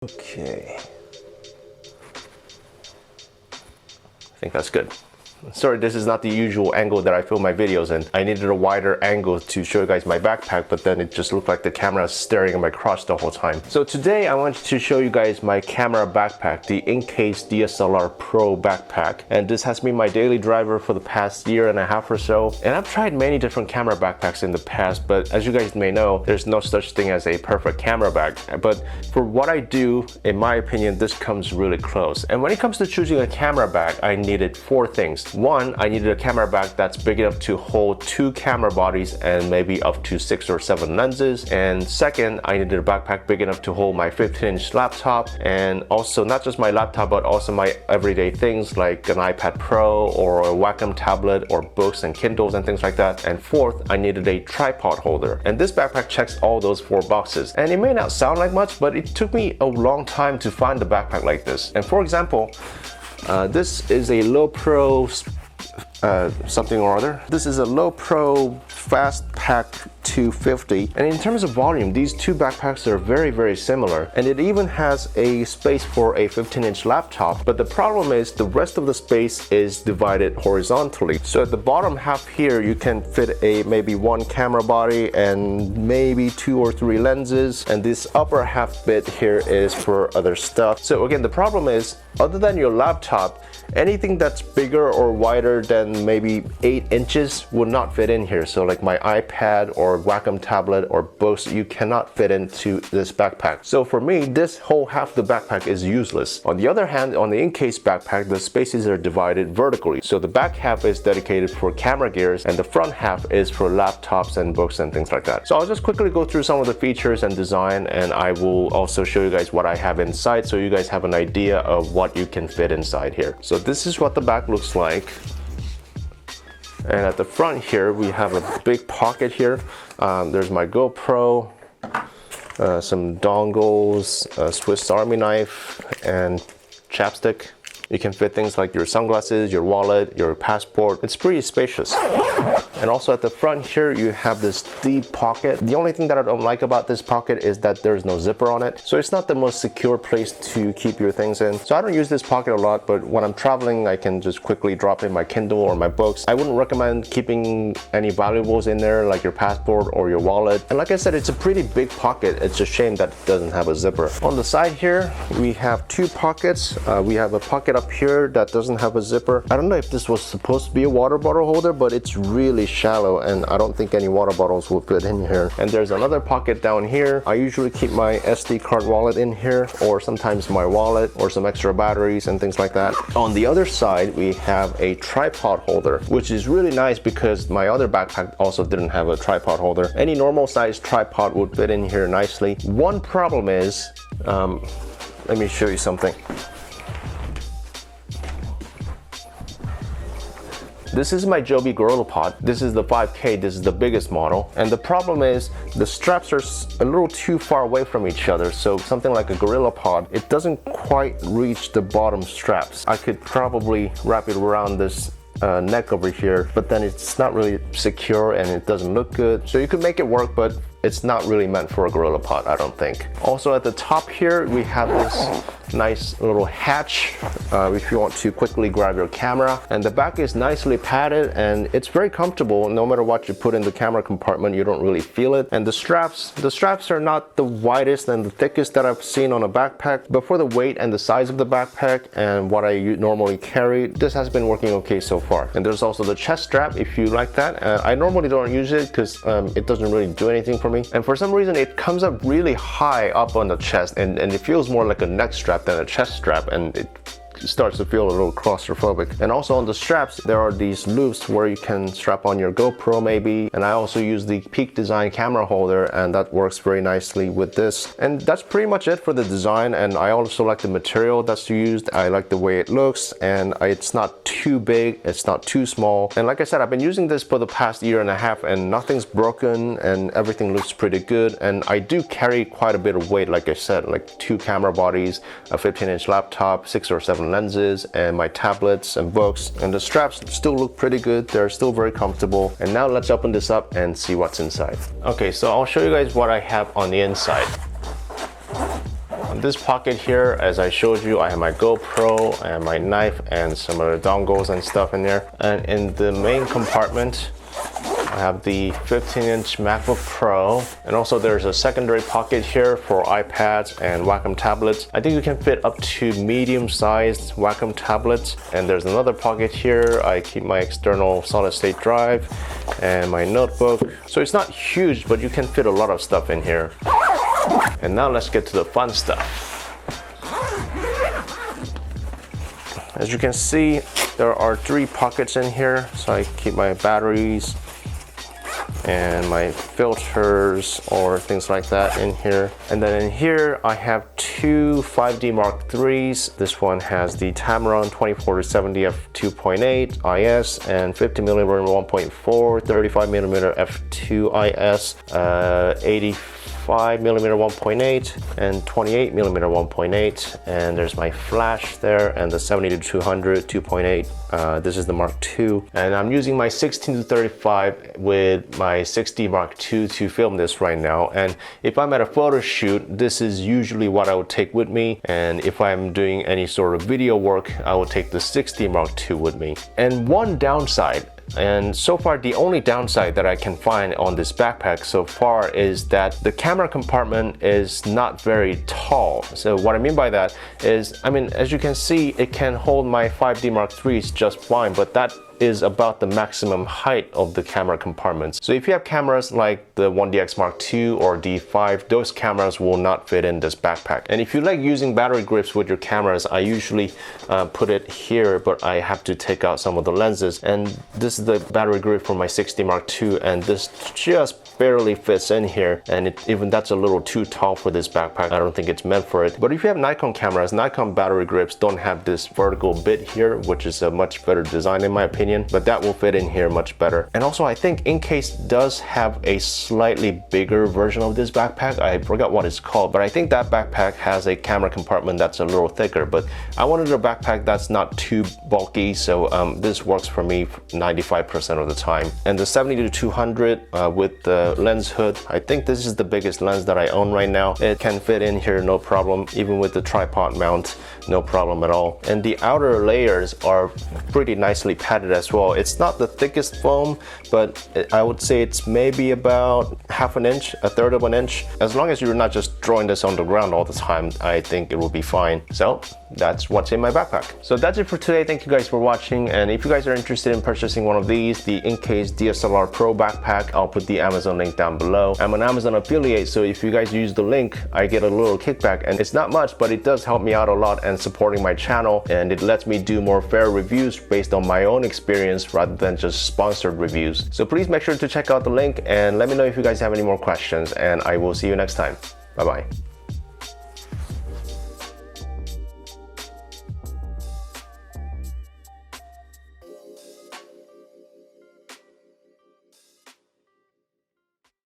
Okay, I think that's good. Sorry, this is not the usual angle that I film my videos in. I needed a wider angle to show you guys my backpack, but then it just looked like the camera is staring at my crotch the whole time. So today I wanted to show you guys my camera backpack, the Incase DSLR Pro Backpack. And this has been my daily driver for the past year and a half or so. And I've tried many different camera backpacks in the past, but as you guys may know, there's no such thing as a perfect camera bag. But for what I do, in my opinion, this comes really close. And when it comes to choosing a camera bag, I needed 4 things. One, I needed a camera bag that's big enough to hold 2 camera bodies and maybe up to 6 or 7 lenses. And second, I needed a backpack big enough to hold my 15-inch laptop, and also not just my laptop, but also my everyday things like an iPad Pro or a Wacom tablet or books and Kindles and things like that. And fourth, I needed a tripod holder. And this backpack checks all those 4 boxes. And it may not sound like much, but it took me a long time to find a backpack like this. And for example, this is a low pro something or other. This is a low pro fast pack 250, and in terms of volume, these 2 backpacks are very similar, and it even has a space for a 15-inch laptop. But the problem is the rest of the space is divided horizontally. So at the bottom half here you can fit a maybe 1 camera body and maybe 2 or 3 lenses, and this upper half bit here is for other stuff. So again, the problem is, other than your laptop, anything that's bigger or wider than maybe 8 inches would not fit in here. So like my iPad or Wacom tablet or books, you cannot fit into this backpack. So for me, this whole half of the backpack is useless. On the other hand, on the Incase backpack, the spaces are divided vertically. So the back half is dedicated for camera gears and the front half is for laptops and books and things like that. So I'll just quickly go through some of the features and design, and I will also show you guys what I have inside so you guys have an idea of what you can fit inside here. So this is what the back looks like. And at the front here, we have a big pocket here. There's my GoPro, some dongles, a Swiss Army knife, and chapstick. You can fit things like your sunglasses, your wallet, your passport. It's pretty spacious. And also at the front here, you have this deep pocket. The only thing that I don't like about this pocket is that there's no zipper on it. So it's not the most secure place to keep your things in. So I don't use this pocket a lot, but when I'm traveling, I can just quickly drop in my Kindle or my books. I wouldn't recommend keeping any valuables in there, like your passport or your wallet. And like I said, it's a pretty big pocket. It's a shame that it doesn't have a zipper. On the side here, we have 2 pockets. We have a pocket up here that doesn't have a zipper. I don't know if this was supposed to be a water bottle holder, but it's really shallow and I don't think any water bottles will fit in here. And there's another pocket down here. I usually keep my SD card wallet in here, or sometimes my wallet or some extra batteries and things like that. On the other side, we have a tripod holder, which is really nice because my other backpack also didn't have a tripod holder. Any normal size tripod would fit in here nicely. One problem is, let me show you something. This is my Joby GorillaPod. This is the 5K, this is the biggest model. And the problem is the straps are a little too far away from each other. So something like a GorillaPod, it doesn't quite reach the bottom straps. I could probably wrap it around this neck over here, but then it's not really secure and it doesn't look good. So you could make it work, but it's not really meant for a GorillaPod, I don't think. Also at the top here, we have this nice little hatch if you want to quickly grab your camera. And the back is nicely padded and it's very comfortable. No matter what you put in the camera compartment, you don't really feel it. And the straps are not the widest and the thickest that I've seen on a backpack, but for the weight and the size of the backpack and what I normally carry, this has been working okay so far. And there's also the chest strap if you like that. I normally don't use it because it doesn't really do anything for me. And for some reason, it comes up really high up on the chest and it feels more like a neck strap than a chest strap, and it starts to feel a little claustrophobic. And also on the straps, there are these loops where you can strap on your GoPro maybe. And I also use the Peak Design camera holder, and that works very nicely with this. And that's pretty much it for the design. And I also like the material that's used. I like the way it looks, and it's not too big, it's not too small. And like I said, I've been using this for the past year and a half and nothing's broken and everything looks pretty good. And I do carry quite a bit of weight, like I said, like 2 camera bodies, a 15-inch laptop, 6 or 7 lenses, and my tablets and books. And the straps still look pretty good. They're still very comfortable. And now let's open this up and see what's inside. Okay, so I'll show you guys what I have on the inside. this pocket here, as I showed you, I have my GoPro, I have my knife and some other dongles and stuff in there. And in the main compartment, I have the 15-inch MacBook Pro, and also there's a secondary pocket here for iPads and Wacom tablets. I think you can fit up to medium-sized Wacom tablets. And there's another pocket here. I keep my external solid-state drive and my notebook. So it's not huge, but you can fit a lot of stuff in here. And now let's get to the fun stuff. As you can see, there are 3 pockets in here. So I keep my batteries and my filters or things like that in here. And then in here I have 2 5D Mark IIIs. This one has the Tamron 24-70 f2.8 IS and 50mm 1.4, 35mm f2 IS, 85mm 1.8 and 28mm 1.8, and there's my flash there, and the 70-200 2.8. This is the Mark II, and I'm using my 16-35 with my 6D Mark II to film this right now. And if I'm at a photo shoot, this is usually what I would take with me, and if I'm doing any sort of video work, I will take the 6D Mark II with me. And one downside, and so far the only downside that I can find on this backpack so far, is that the camera compartment is not very tall. So what I mean by that is, I mean, as you can see, it can hold my 5D Mark IIIs just fine, but that is about the maximum height of the camera compartments. So if you have cameras like the 1DX Mark II or D5, those cameras will not fit in this backpack. And if you like using battery grips with your cameras, I usually put it here, but I have to take out some of the lenses. And this is the battery grip for my 6D Mark II, and this just barely fits in here, and even that's a little too tall for this backpack. I don't think it's meant for it. But if you have Nikon cameras, Nikon battery grips don't have this vertical bit here, which is a much better design in my opinion, but that will fit in here much better. And also I think Incase does have a slightly bigger version of this backpack. I forgot what it's called, but I think that backpack has a camera compartment that's a little thicker. But I wanted a backpack that's not too bulky, so this works for me 95% of the time. And the 70-200 with the lens hood, I think this is the biggest lens that I own right now. It can fit in here no problem, even with the tripod mount, no problem at all. And the outer layers are pretty nicely padded as well. It's not the thickest foam, but I would say it's maybe about half an inch, a third of an inch. As long as you're not just throwing this on the ground all the time, I think it will be fine. So that's what's in my backpack. So that's it for today. Thank you guys for watching, and if you guys are interested in purchasing one of these, the Incase DSLR Pro backpack, I'll put the Amazon link down below. I'm an Amazon affiliate, so if you guys use the link, I get a little kickback, and it's not much, but it does help me out a lot and supporting my channel, and it lets me do more fair reviews based on my own experience rather than just sponsored reviews. So please make sure to check out the link and let me know if you guys have any more questions, and I will see you next time. Bye bye.